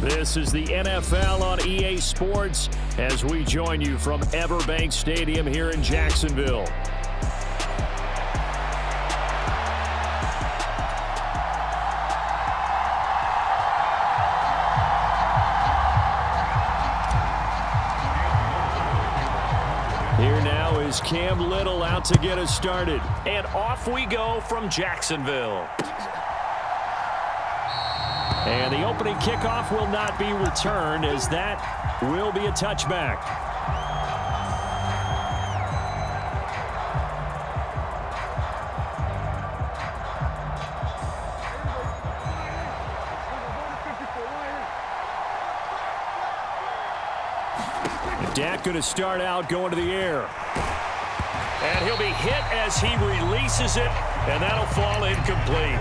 This is the NFL on EA Sports as we join you from Everbank Stadium here in Jacksonville. Here now is Cam Little out to get us started. And off we go from Jacksonville. And the opening kickoff will not be returned, as that will be a touchback. Dak going to start out going to the air. And he'll be hit as he releases it, and that'll fall incomplete.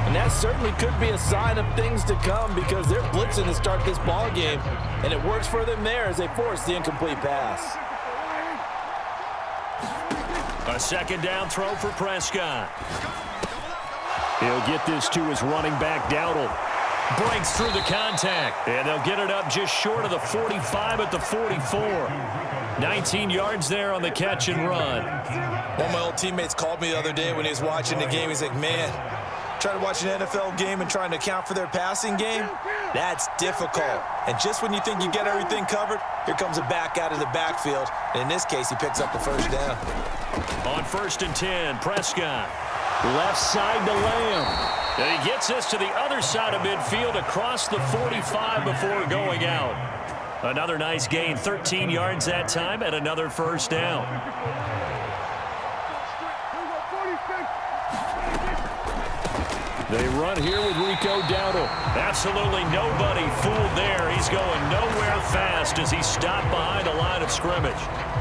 And that certainly could be a sign of things to come, because they're blitzing to start this ball game, and it works for them there as they force the incomplete pass. A second down throw for Prescott. He'll get this to his running back, Dowdle. Breaks through the contact, and they'll get it up just short of the 45 at the 44. 19 yards there on the catch and run. One of my old teammates called me the other day when he was watching the game. He's like, man, trying to watch an NFL game and trying to account for their passing game, that's difficult. And just when you think you get everything covered, here comes a back out of the backfield. And in this case, he picks up the first down. On 1st and 10, Prescott. Left side to Lamb. And he gets this to the other side of midfield across the 45 before going out. Another nice gain, 13 yards that time, and another first down. They run here with Rico Dowdle. Absolutely nobody fooled there. He's going nowhere fast as he's stopped behind the line of scrimmage.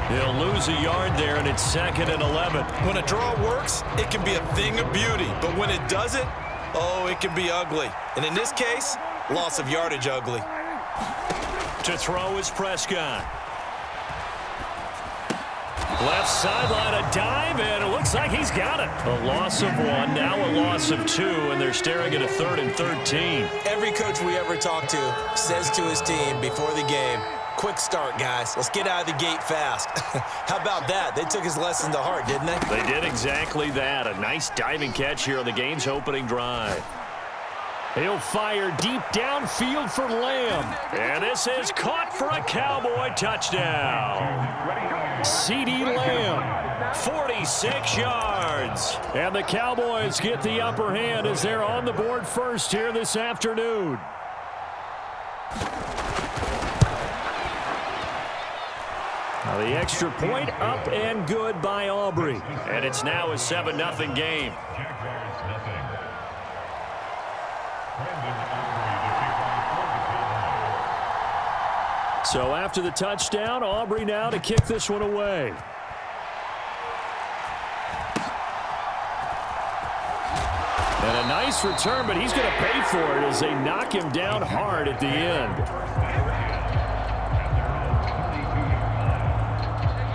He'll lose a yard there, and it's 2nd and 11. When a draw works, it can be a thing of beauty. But when it doesn't, oh, it can be ugly. And in this case, loss of yardage ugly. To throw is Prescott. Left sideline, a dive, and it looks like he's got it. A loss of 1, now a loss of 2, and they're staring at a 3rd and 13. Every coach we ever talk to says to his team before the game, quick start, guys. Let's get out of the gate fast. How about that? They took his lesson to heart, didn't they? They did exactly that. A nice diving catch here on the game's opening drive. He'll fire deep downfield for Lamb. And this is caught for a Cowboy touchdown. CeeDee Lamb, 46 yards. And the Cowboys get the upper hand as they're on the board first here this afternoon. Now the extra point up and good by Aubrey. And it's now a 7-0 game. So after the touchdown, Aubrey now to kick this one away. And a nice return, but he's going to pay for it as they knock him down hard at the end.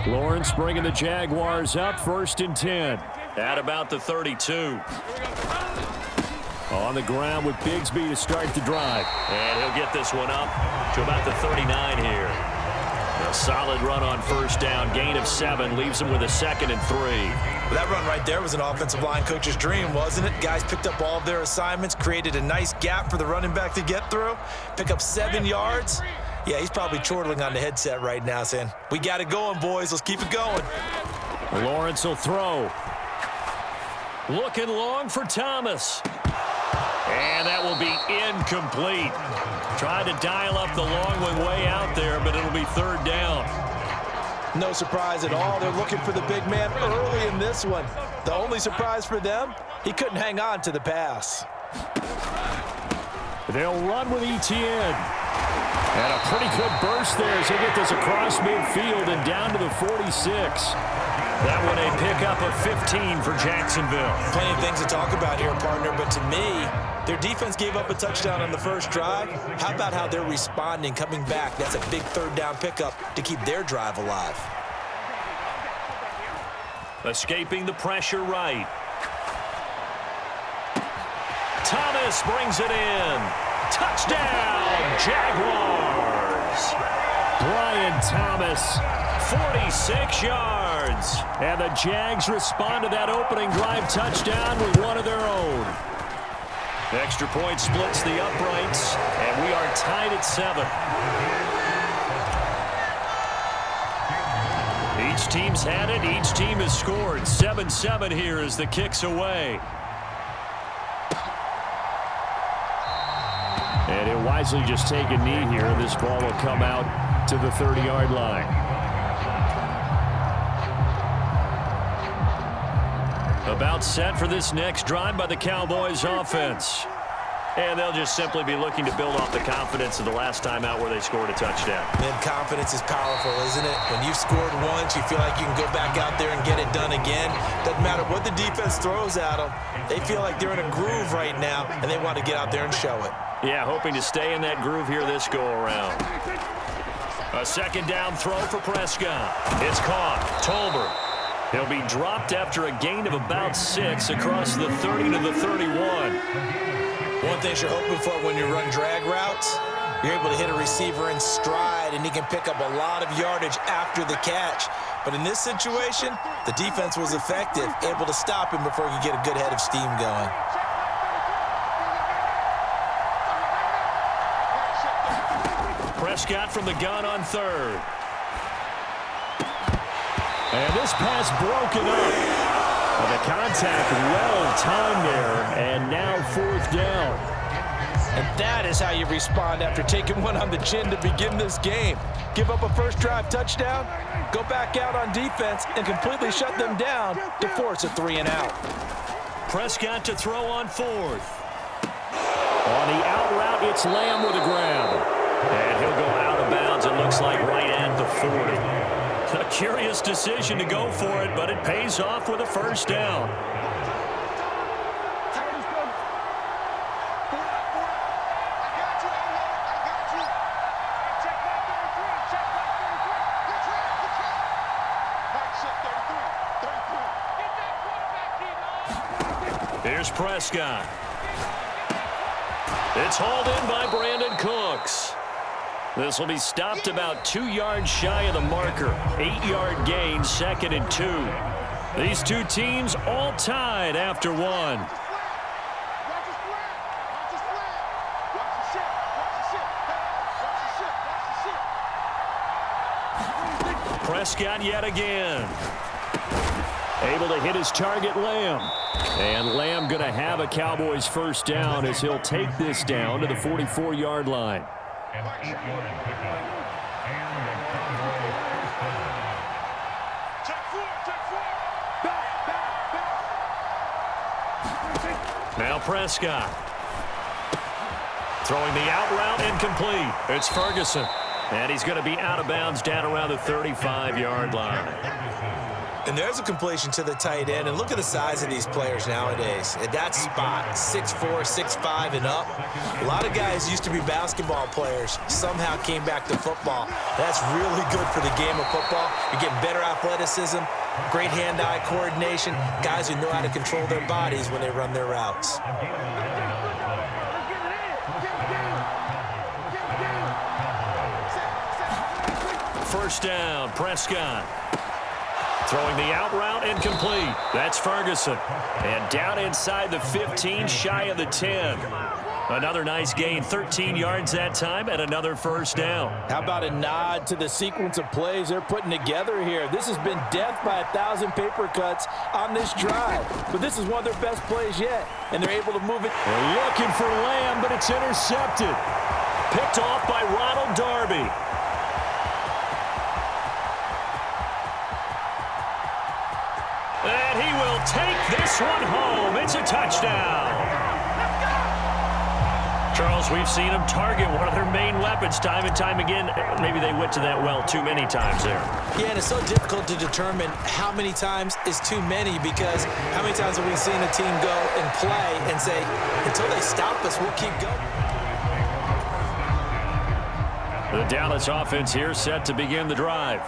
Lawrence bringing the Jaguars up, 1st and 10. At about the 32. On the ground with Bigsby to start the drive. And he'll get this one up to about the 39 here. A solid run on 1st down. Gain of 7 leaves him with a 2nd and 3. Well, that run right there was an offensive line coach's dream, wasn't it? Guys picked up all of their assignments, created a nice gap for the running back to get through, pick up 7 yards. Yeah, he's probably chortling on the headset right now saying, we got it going, boys. Let's keep it going. Lawrence will throw. Looking long for Thomas. And that will be incomplete. Tried to dial up the long one way out there, but it'll be 3rd down. No surprise at all. They're looking for the big man early in this one. The only surprise for them, he couldn't hang on to the pass. They'll run with Etienne. And a pretty good burst there as they get this across midfield and down to the 46. That one a pickup of 15 for Jacksonville. Plenty of things to talk about here, partner, but to me, their defense gave up a touchdown on the first drive. How about how they're responding, coming back? That's a big 3rd down pickup to keep their drive alive. Escaping the pressure right. Thomas brings it in. Touchdown, Jaguars. Brian Thomas, 46 yards. And the Jags respond to that opening drive touchdown with one of their own. Extra point splits the uprights, and we are tied at 7. Each team's had it. Each team has scored. 7-7 here as the kick's away. And he'll wisely just take a knee here. This ball will come out to the 30-yard line. About set for this next drive by the Cowboys offense. And they'll just simply be looking to build off the confidence of the last time out where they scored a touchdown. And confidence is powerful, isn't it? When you've scored once, you feel like you can go back out there and get it done again. Doesn't matter what the defense throws at them. They feel like they're in a groove right now, and they want to get out there and show it. Yeah, hoping to stay in that groove here this go-around. A second down throw for Prescott. It's caught. Tolbert. He'll be dropped after a gain of about 6 across the 30 to the 31. One thing you're hoping for when you run drag routes, you're able to hit a receiver in stride, and he can pick up a lot of yardage after the catch. But in this situation, the defense was effective, able to stop him before he could get a good head of steam going. Prescott from the gun on 3rd. And this pass broken up. And the contact well-timed there, and now 4th down. And that is how you respond after taking one on the chin to begin this game. Give up a first drive touchdown, go back out on defense, and completely shut them down to force a 3-and-out. Prescott to throw on 4th. On the out route, it's Lamb with a grab. And he'll go out of bounds, it looks like right at the 40. A curious decision to go for it, but it pays off with a first down. Here's Prescott. It's hauled in by Brandon Cooks. This will be stopped about 2 yards shy of the marker. 8-yard gain, 2nd and 2. These two teams all tied after 1. Prescott yet again. Able to hit his target, Lamb. And Lamb going to have a Cowboys first down as he'll take this down to the 44-yard line. Now Prescott. Throwing the out route incomplete. It's Ferguson. And he's going to be out of bounds down around the 35-yard line. And there's a completion to the tight end. And look at the size of these players nowadays. At that spot, 6'4", 6'5", and up. A lot of guys used to be basketball players, somehow came back to football. That's really good for the game of football. You're getting better athleticism, great hand-eye coordination, guys who know how to control their bodies when they run their routes. First down, Prescott. Throwing the out route incomplete. That's Ferguson. And down inside the 15, shy of the 10. Another nice gain, 13 yards that time, and another first down. How about a nod to the sequence of plays they're putting together here? This has been death by 1,000 paper cuts on this drive. But this is one of their best plays yet, and they're able to move it. They're looking for Lamb, but it's intercepted. Picked off by Ronald Darby. And he will take this one home. It's a touchdown. Charles, we've seen them target one of their main weapons time and time again. Maybe they went to that well too many times there. Yeah, and it's so difficult to determine how many times is too many, because how many times have we seen a team go and play and say, until they stop us, we'll keep going. The Dallas offense here set to begin the drive.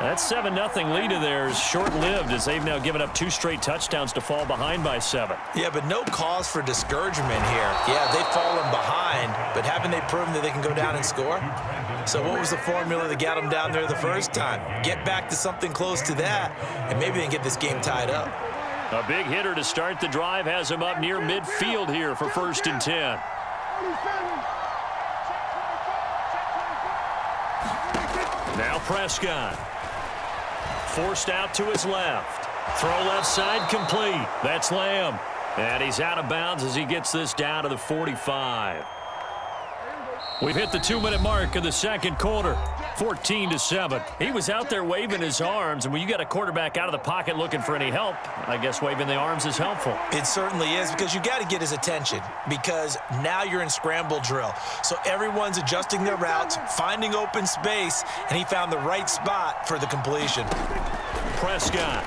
That 7-0 lead of theirs short-lived as they've now given up 2 straight touchdowns to fall behind by 7. Yeah, but no cause for discouragement here. Yeah, they've fallen behind, but haven't they proven that they can go down and score? So what was the formula that got them down there the first time? Get back to something close to that, and maybe they can get this game tied up. A big hitter to start the drive has him up near midfield here for 1st and 10. Now Prescott. Forced out to his left. Throw left side complete. That's Lamb. And he's out of bounds as he gets this down to the 45. We've hit the 2-minute mark of the second quarter. 14-7. He was out there waving his arms, and when you got a quarterback out of the pocket looking for any help, I guess waving the arms is helpful. It certainly is, because you got to get his attention, because now you're in scramble drill. So everyone's adjusting their routes, finding open space, and he found the right spot for the completion. Prescott.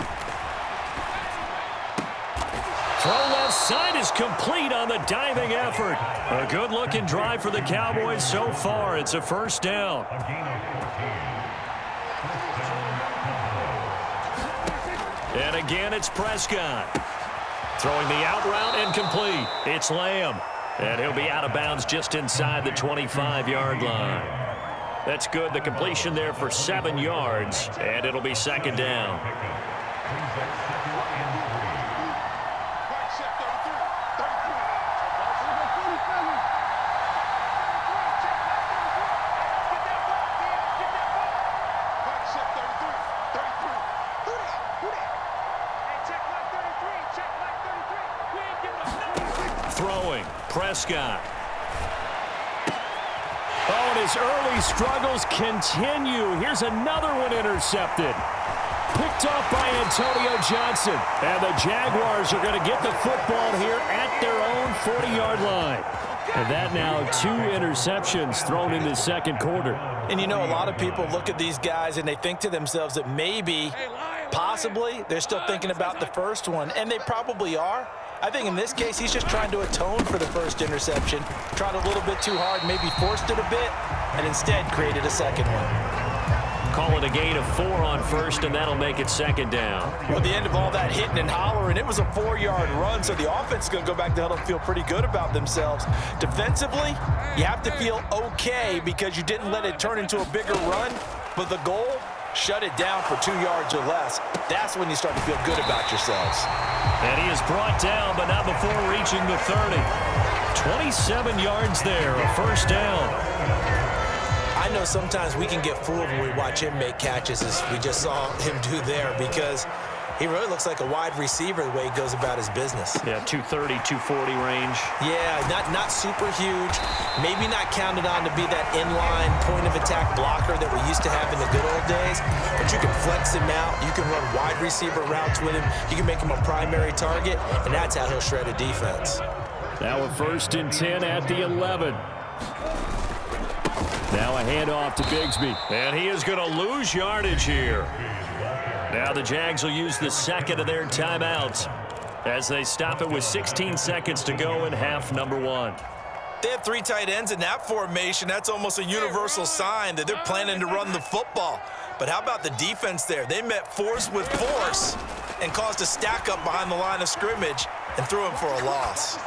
Throw left side is complete on the diving effort. A good-looking drive for the Cowboys so far. It's a 1st down. And again, it's Prescott. Throwing the out route and complete. It's Lamb. And he'll be out of bounds just inside the 25-yard line. That's good. The completion there for 7 yards. And it'll be 2nd down. Throwing, Prescott. Oh, and his early struggles continue. Here's another one intercepted. Picked off by Antonio Johnson. And the Jaguars are going to get the football here at their own 40-yard line. And that now 2 interceptions thrown in the second quarter. And you know, a lot of people look at these guys and they think to themselves that maybe, possibly, they're still thinking about the first one. And they probably are. I think in this case, he's just trying to atone for the first interception. Tried a little bit too hard, maybe forced it a bit, and instead created a second one. Call it a gain of 4 on 1st, and that'll make it 2nd down. Well, at the end of all that hitting and hollering, it was a 4-yard run, so the offense is going to go back to huddle and feel pretty good about themselves. Defensively, you have to feel okay because you didn't let it turn into a bigger run, but the goal, shut it down for 2 yards or less. That's when you start to feel good about yourselves. And he is brought down, but not before reaching the 30. 27 yards there, a 1st down. I know sometimes we can get fooled when we watch him make catches, as we just saw him do there, because he really looks like a wide receiver the way he goes about his business. Yeah, 230, 240 range. Yeah, not super huge. Maybe not counted on to be that inline point-of-attack blocker that we used to have in the good old days. But you can flex him out. You can run wide receiver routes with him. You can make him a primary target, and that's how he'll shred a defense. Now a 1st and 10 at the 11. Now a handoff to Bigsby. And he is going to lose yardage here. Now the Jags will use the 2nd of their timeouts as they stop it with 16 seconds to go in half number 1. They have 3 tight ends in that formation. That's almost a universal sign that they're planning to run the football. But how about the defense there? They met force with force and caused a stack up behind the line of scrimmage and threw him for a loss.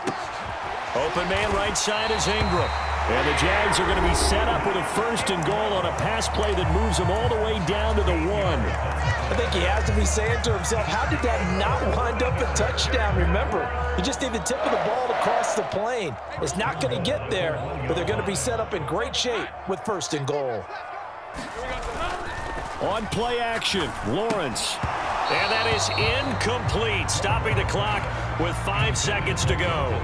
Open man right side is Ingram. And the Jags are going to be set up with a 1st and goal on a pass play that moves them all the way down to the 1. I think he has to be saying to himself, how did that not wind up a touchdown? Remember, you just need the tip of the ball to cross the plane. It's not going to get there, but they're going to be set up in great shape with 1st and goal. On play action, Lawrence. And that is incomplete, stopping the clock with 5 seconds to go.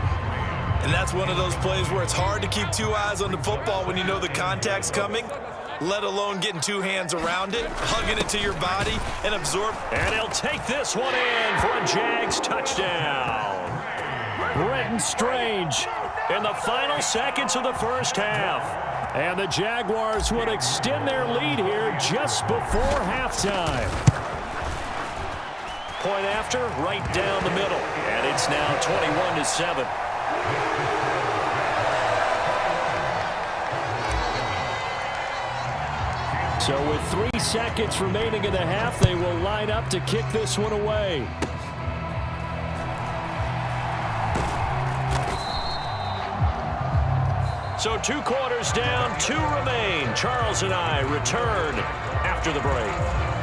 And that's one of those plays where it's hard to keep 2 eyes on the football when you know the contact's coming, let alone getting 2 hands around it, hugging it to your body, and absorb. And he'll take this one in for a Jags touchdown. Brenton Strange in the final seconds of the 1st half. And the Jaguars would extend their lead here just before halftime. Point after, right down the middle. And it's now 21-7. So with 3 seconds remaining in the half. They will line up to kick this one away. So 2 quarters down, 2 remain. Charles and I return after the break.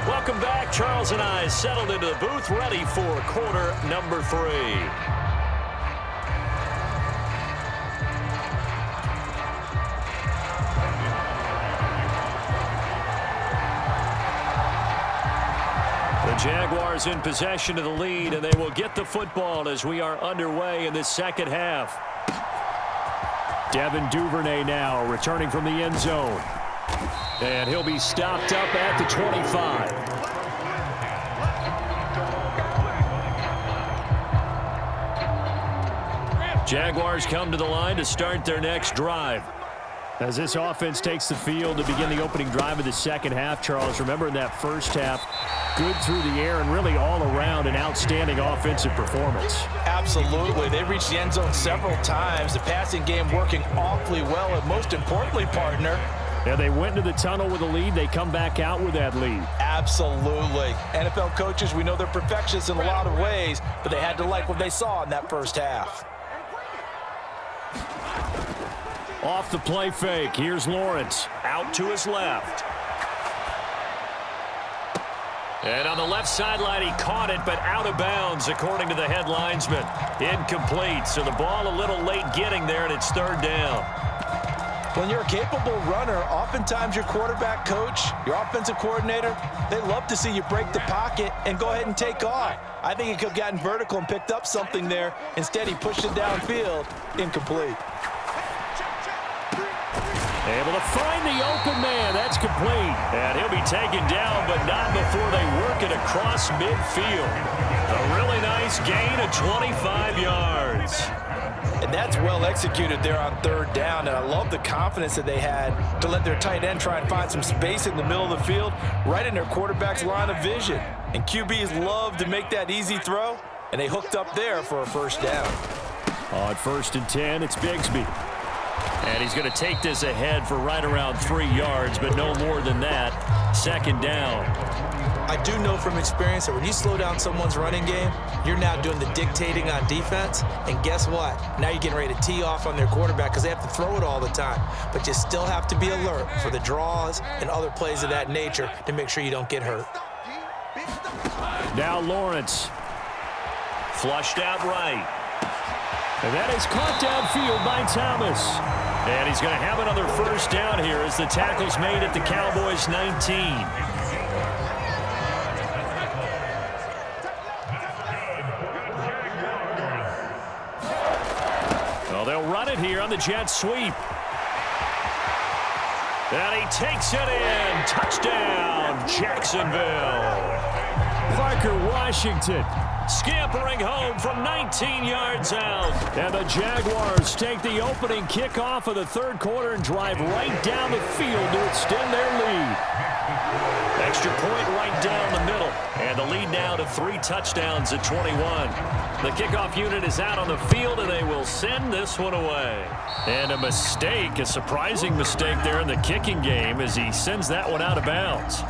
Welcome back. Charles and I settled into the booth, ready for quarter number 3. The Jaguars in possession of the lead, and they will get the football as we are underway in this second half. Devin Duvernay now returning from the end zone. And he'll be stopped up at the 25. Jaguars come to the line to start their next drive. As this offense takes the field to begin the opening drive of the second half, Charles, remember in that first half, good through the air and really all around an outstanding offensive performance. Absolutely. They reached the end zone several times. The passing game working awfully well, and most importantly, partner, yeah, they went into the tunnel with a lead. They come back out with that lead. Absolutely. NFL coaches, we know they're perfectionists in a lot of ways, but they had to like what they saw in that first half. Off the play fake, here's Lawrence. Out to his left. And on the left sideline, he caught it, but out of bounds, according to the head linesman. Incomplete, so the ball a little late getting there, and it's 3rd down. When you're a capable runner, oftentimes your quarterback coach, your offensive coordinator, they love to see you break the pocket and go ahead and take off. I think he could have gotten vertical and picked up something there. Instead, he pushed it downfield. Incomplete. Able to find the open man. That's complete. And he'll be taken down, but not before they work it across midfield. A really nice gain of 25 yards. And that's well executed there on 3rd down. And I love the confidence that they had to let their tight end try and find some space in the middle of the field, right in their quarterback's line of vision. And QBs love to make that easy throw, and they hooked up there for a 1st down. On 1st and 10, it's Bigsby. And he's going to take this ahead for right around 3 yards, but no more than that. 2nd down. I do know from experience that when you slow down someone's running game, you're now doing the dictating on defense. And guess what? Now you're getting ready to tee off on their quarterback because they have to throw it all the time. But you still have to be alert for the draws and other plays of that nature to make sure you don't get hurt. Now Lawrence. Flushed out right. And that is caught downfield by Thomas. And he's going to have another 1st down here as the tackle's made at the Cowboys 19. Well, they'll run it here on the jet sweep. And he takes it in. Touchdown, Jacksonville. Parker Washington scampering home from 19 yards out. And the Jaguars take the opening kickoff of the 3rd quarter and drive right down the field to extend their lead. Extra point right down the middle. And the lead now to 3 touchdowns at 21. The kickoff unit is out on the field, and they will send this one away. And a mistake, a surprising mistake there in the kicking game as he sends that one out of bounds.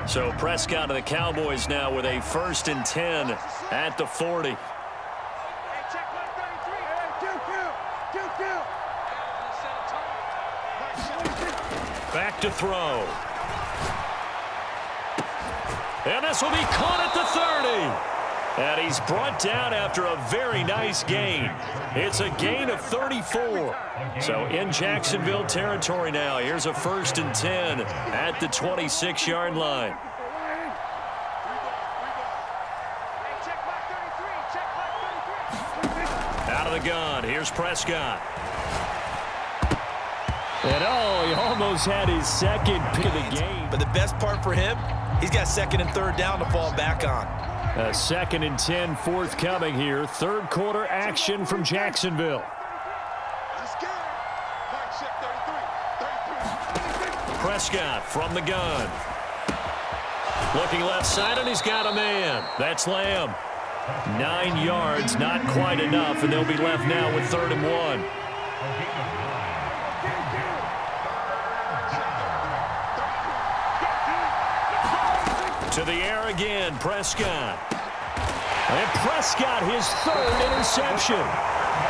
So Prescott of the Cowboys now with a 1st and 10 at the 40. Back to throw. And this will be caught at the 30. And he's brought down after a very nice gain. It's a gain of 34. So in Jacksonville territory now. Here's a 1st and 10 at the 26-yard line. Out of the gun. Here's Prescott. And he almost had his 2nd pick of the game. But the best part for him, he's got 2nd and 3rd down to fall back on. A 2nd and 10 forthcoming here. 3rd quarter action from Jacksonville. Prescott from the gun. Looking left side, and he's got a man. That's Lamb. 9 yards, not quite enough, and they'll be left now with 3rd and 1. To the air again, Prescott. And Prescott, his third interception.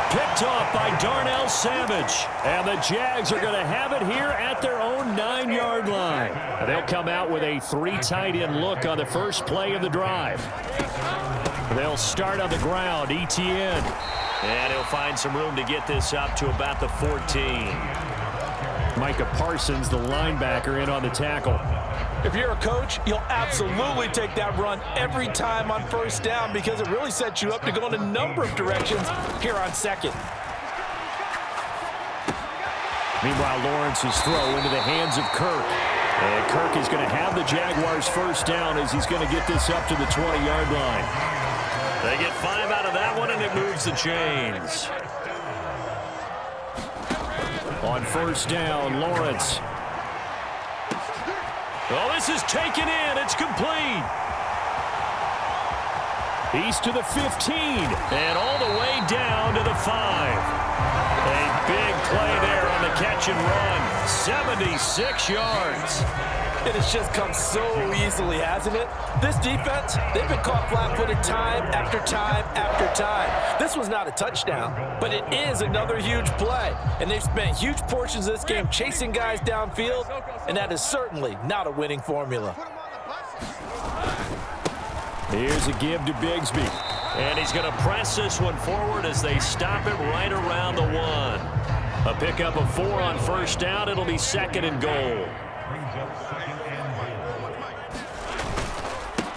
Picked off by Darnell Savage. And the Jags are going to have it here at their own 9-yard line. And they'll come out with a 3 tight end look on the first play of the drive. They'll start on the ground, Etienne. And he'll find some room to get this up to about the 14. Micah Parsons, the linebacker, in on the tackle. If you're a coach, you'll absolutely take that run every time on first down because it really sets you up to go in a number of directions here on second. Meanwhile, Lawrence's throw into the hands of Kirk. And Kirk is going to have the Jaguars first down as he's going to get this up to the 20-yard line. They get 5 out of that one, and it moves the chains. On first down, Lawrence. Oh, this is taken in. It's complete. He's to the 15 and all the way down to the 5. A big play there on the catch and run. 76 yards. It has just come so easily, hasn't it? This defense, they've been caught flat-footed time after time after time. This was not a touchdown, but it is another huge play. And they've spent huge portions of this game chasing guys downfield, and that is certainly not a winning formula. Here's a give to Bigsby. And he's going to press this one forward as they stop it right around the 1. A pickup of 4 on first down. It'll be second and goal.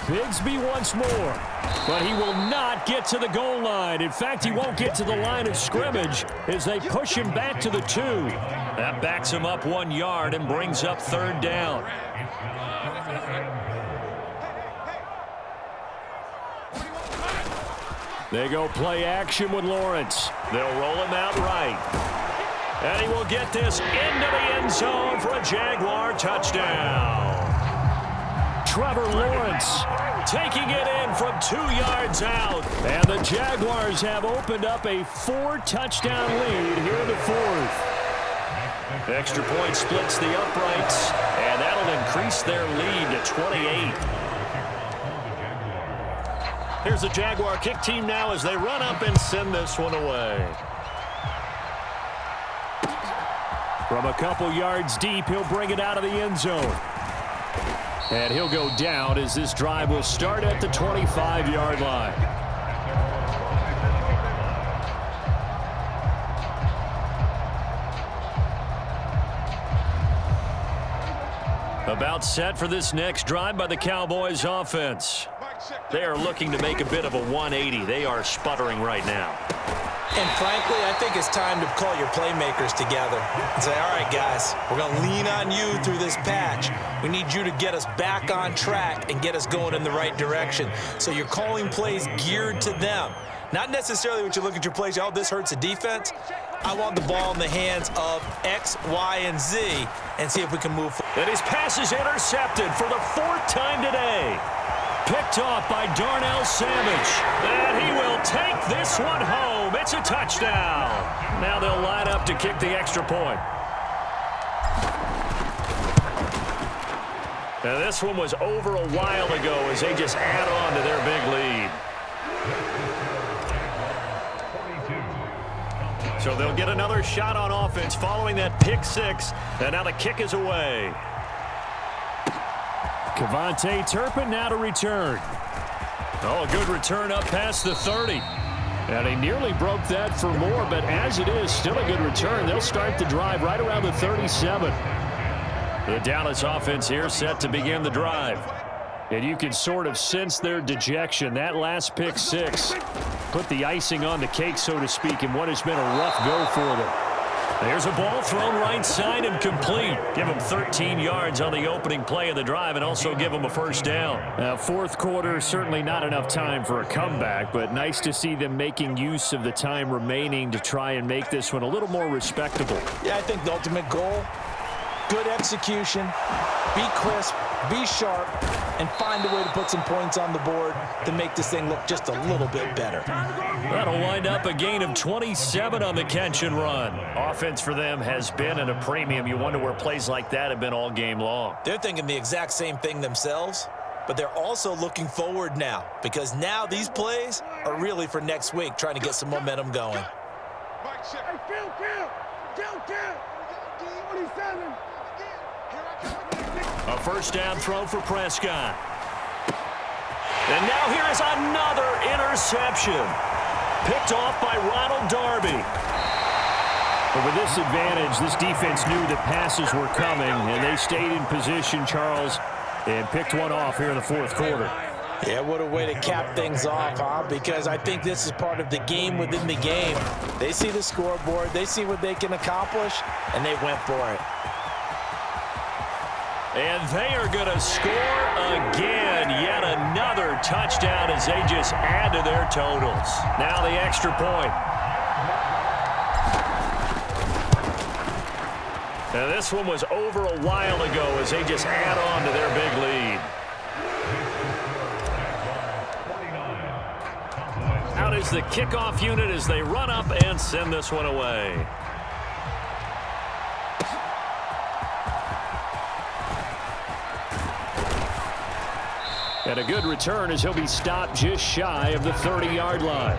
Bigsby once more, but he will not get to the goal line. In fact, he won't get to the line of scrimmage as they push him back to the 2. That backs him up 1 yard and brings up third down. They go play action with Lawrence. They'll roll him out right. And he will get this into the end zone for a Jaguar touchdown. Trevor Lawrence taking it in from 2 yards out. And the Jaguars have opened up a 4-touchdown lead here in the 4th. Extra point splits the uprights, and that'll increase their lead to 28. Here's the Jaguar kick team now as they run up and send this one away. From a couple yards deep, he'll bring it out of the end zone. And he'll go down as this drive will start at the 25-yard line. About set for this next drive by the Cowboys offense. They are looking to make a bit of a 180. They are sputtering right now. And frankly, I think it's time to call your playmakers together and say, all right, guys, we're going to lean on you through this patch. We need you to get us back on track and get us going in the right direction. So you're calling plays geared to them. Not necessarily what you look at your plays, oh, this hurts the defense. I want the ball in the hands of X, Y, and Z and see if we can move forward. And his pass is intercepted for the 4th time today. Picked off by Darnell Savage. And he will take this one home. It's a touchdown. Now they'll line up to kick the extra point. Now this one was over a while ago as they just add on to their big lead. So they'll get another shot on offense following that pick 6. And now the kick is away. Kevontae Turpin now to return. Oh, a good return up past the 30. And he nearly broke that for more, but as it is, still a good return. They'll start the drive right around the 37. The Dallas offense here set to begin the drive. And you can sort of sense their dejection. That last pick 6 put the icing on the cake, so to speak, in what has been a rough go for them. There's a ball thrown right side and complete. Give them 13 yards on the opening play of the drive and also give them a first down. Fourth quarter, certainly not enough time for a comeback, but nice to see them making use of the time remaining to try and make this one a little more respectable. Yeah, I think the ultimate goal, good execution, be crisp, be sharp, and find a way to put some points on the board to make this thing look just a little bit better. That'll wind up a gain of 27 on the catch and run. Offense for them has been at a premium. You wonder where plays like that have been all game long. They're thinking the exact same thing themselves, but they're also looking forward now because now these plays are really for next week, trying to get some momentum going. A first down throw for Prescott. And now here is another interception. Picked off by Ronald Darby. But with this advantage, this defense knew that passes were coming, and they stayed in position, Charles, and picked one off here in the fourth quarter. Yeah, what a way to cap things off, huh? Because I think this is part of the game within the game. They see the scoreboard, they see what they can accomplish, and they went for it. And they are going to score again. Yet another touchdown as they just add to their totals. Now the extra point. And this one was over a while ago as they just add on to their big lead. Out is the kickoff unit as they run up and send this one away. And a good return as he'll be stopped just shy of the 30-yard line.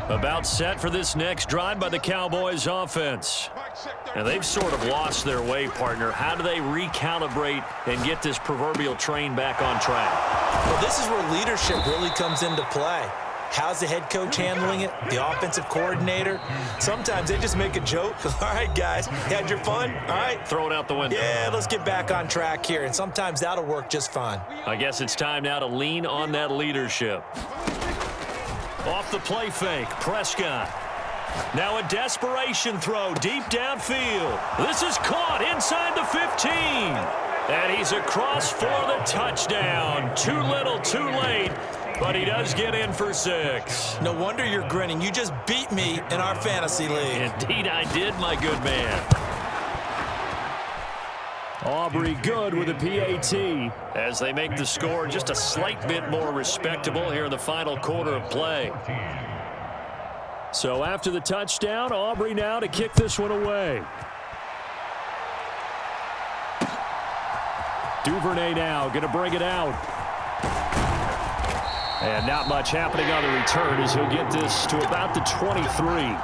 About set for this next drive by the Cowboys offense. And they've sort of lost their way, partner. How do they recalibrate and get this proverbial train back on track? Well, this is where leadership really comes into play. How's the head coach handling it? The offensive coordinator? Sometimes they just make a joke. All right, guys, you had your fun? All right. Throw it out the window. Yeah, let's get back on track here. And sometimes that'll work just fine. I guess it's time now to lean on that leadership. Off the play fake, Prescott. Now a desperation throw deep downfield. This is caught inside the 15. And he's across for the touchdown. Too little, too late. But he does get in for 6. No wonder you're grinning. You just beat me in our fantasy league. Indeed I did, my good man. Aubrey good with a PAT as they make the score just a slight bit more respectable here in the final quarter of play. So after the touchdown, Aubrey now to kick this one away. Duvernay now going to bring it out. And not much happening on the return as he'll get this to about the 23.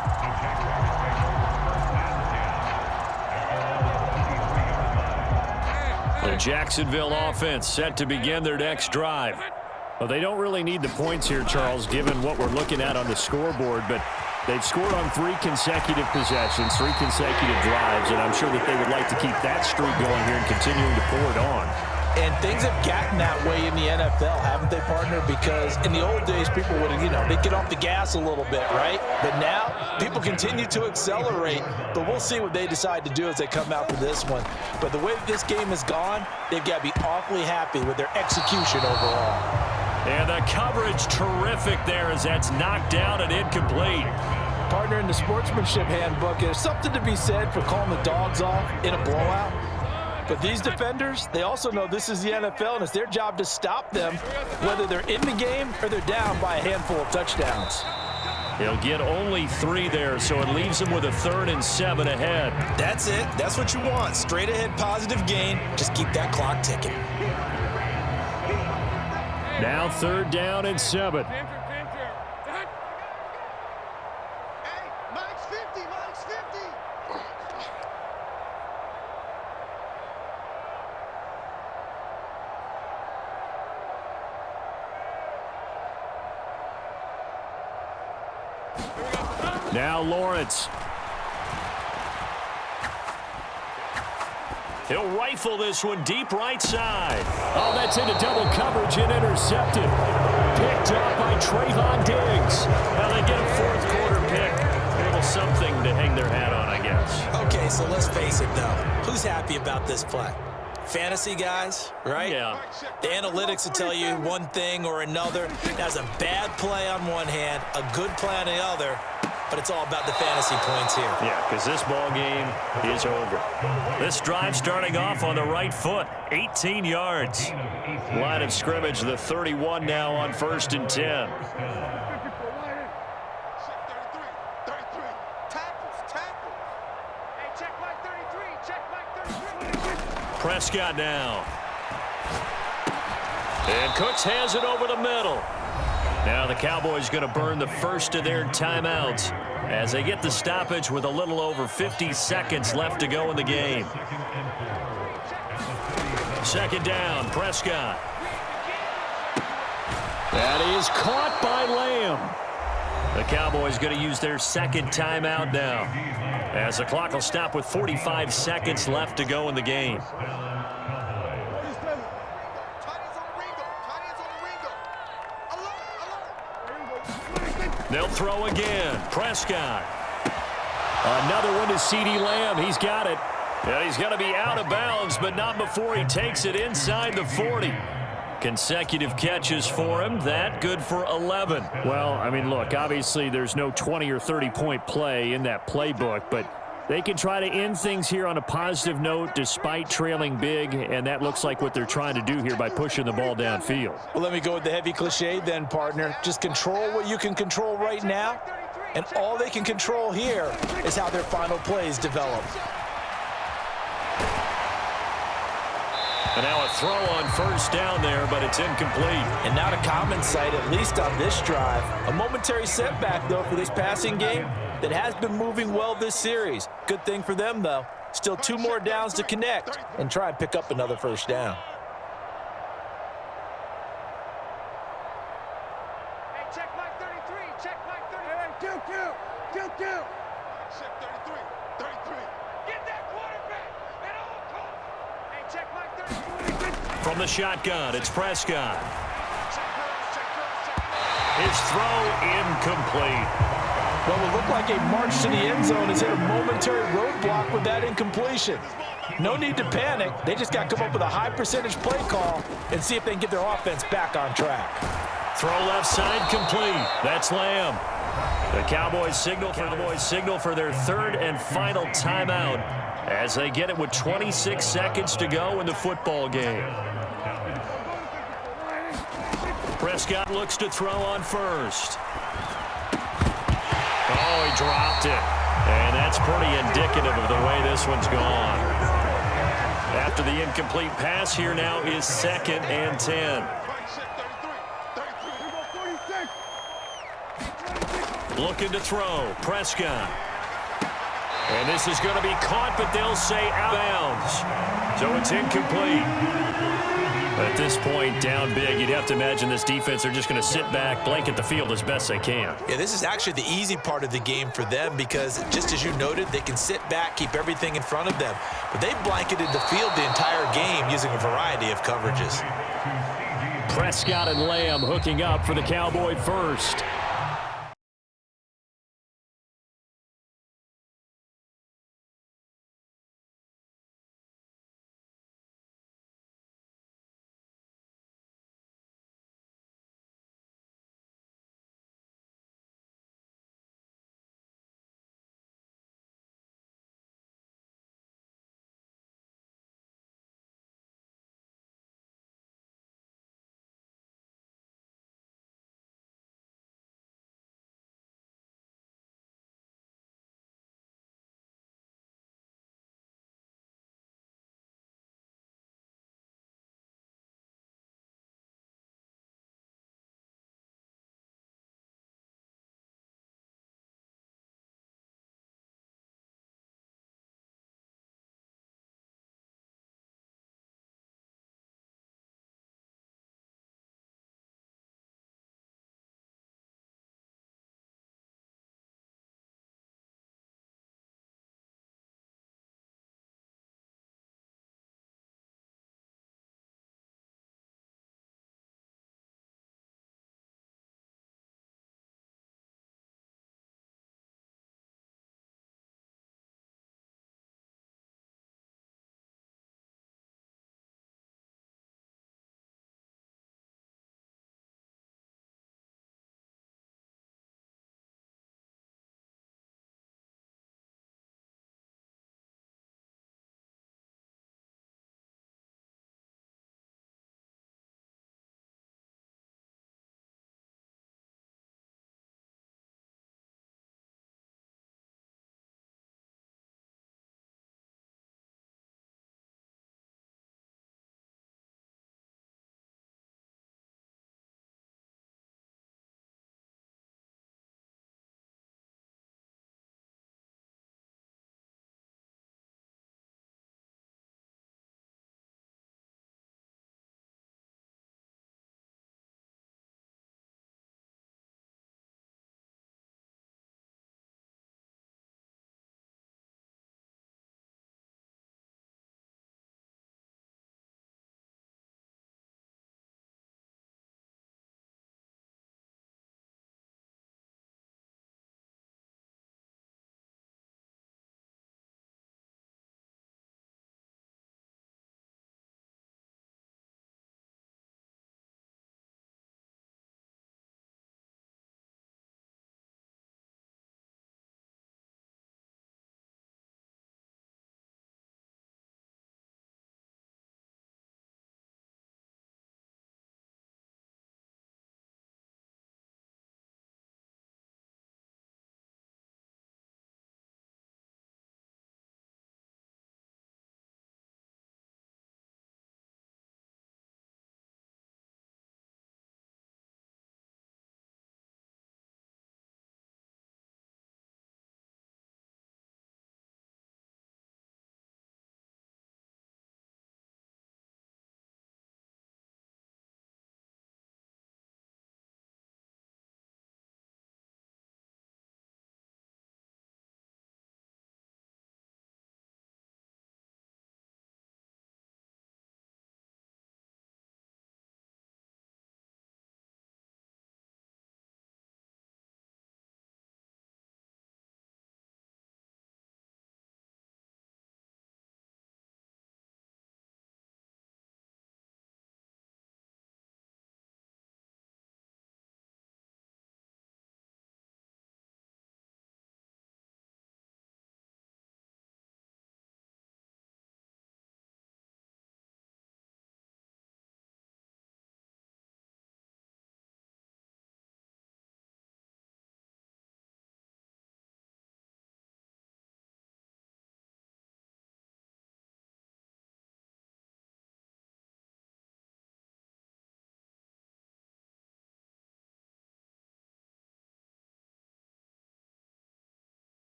The Jacksonville offense set to begin their next drive. Well, they don't really need the points here, Charles, given what we're looking at on the scoreboard, but they've scored on 3 consecutive possessions, 3 consecutive drives, and I'm sure that they would like to keep that streak going here and continuing to pour it on. And things have gotten that way in the NFL, haven't they, partner? Because in the old days, people would, they'd get off the gas a little bit, right? But now, people continue to accelerate, but we'll see what they decide to do as they come out for this one. But the way that this game has gone, they've got to be awfully happy with their execution overall. And the coverage terrific there as that's knocked down and incomplete. Partner, in the sportsmanship handbook, there's something to be said for calling the dogs off in a blowout. But these defenders, they also know this is the NFL, and it's their job to stop them, whether they're in the game or they're down by a handful of touchdowns. He'll get only 3 there, so it leaves him with a 3rd and 7 ahead. That's it. That's what you want. Straight ahead positive gain. Just keep that clock ticking. Now 3rd down and 7. Now Lawrence. He'll rifle this one deep right side. Oh, that's into double coverage and intercepted. Picked up by Trayvon Diggs. Now they get a 4th quarter pick. Able something to hang their hat on, I guess. Okay, so let's face it, though. Who's happy about this play? Fantasy guys, right? Yeah. The analytics will tell you one thing or another. That's a bad play on one hand, a good play on the other, but it's all about the fantasy points here. Yeah, because this ball game is over. This drive starting off on the right foot, 18 yards. Line of scrimmage, the 31 now on 1st and 10. Prescott now. And Cooks has it over the middle. Now the Cowboys going to burn the first of their timeouts as they get the stoppage with a little over 50 seconds left to go in the game. Second down, Prescott. That is caught by Lamb. The Cowboys going to use their second timeout now, as the clock will stop with 45 seconds left to go in the game. They'll throw again. Prescott. Another one to CeeDee Lamb. He's got it. And he's going to be out of bounds, but not before he takes it inside the 40. Consecutive catches for him. That good for 11. Well, I mean, look, obviously there's no 20 or 30-point play in that playbook, but they can try to end things here on a positive note despite trailing big, and that looks like what they're trying to do here by pushing the ball downfield. Well, let me go with the heavy cliche then, partner. Just control what you can control right now, and all they can control here is how their final plays develop. And now a throw on first down there, but it's incomplete. And not a common sight, at least on this drive. A momentary setback, though, for this passing game that has been moving well this series. Good thing for them, though. Still 2 more downs to connect and try and pick up another first down. Hey, check Mike 33. Check Mike 33. Hey, Q. Check 33. 33. Get that quarterback at all costs. Hey, check Mike 33. From the shotgun, it's Prescott. His throw incomplete. Well, it looked like a march to the end zone has hit a momentary roadblock with that incompletion. No need to panic. They just got to come up with a high percentage play call and see if they can get their offense back on track. Throw left side complete. That's Lamb. The Cowboys signal for their third and final timeout as they get it with 26 seconds to go in the football game. Prescott looks to throw on first. Oh, he dropped it. And that's pretty indicative of the way this one's gone. After the incomplete pass, here now is 2nd and 10. Looking to throw. Prescott. And this is going to be caught, but they'll say out of bounds. So it's incomplete. At this point, down big, you'd have to imagine this defense, they're just going to sit back, blanket the field as best they can. Yeah, this is actually the easy part of the game for them because, just as you noted, they can sit back, keep everything in front of them. But they blanketed the field the entire game using a variety of coverages. Prescott and Lamb hooking up for the Cowboy first.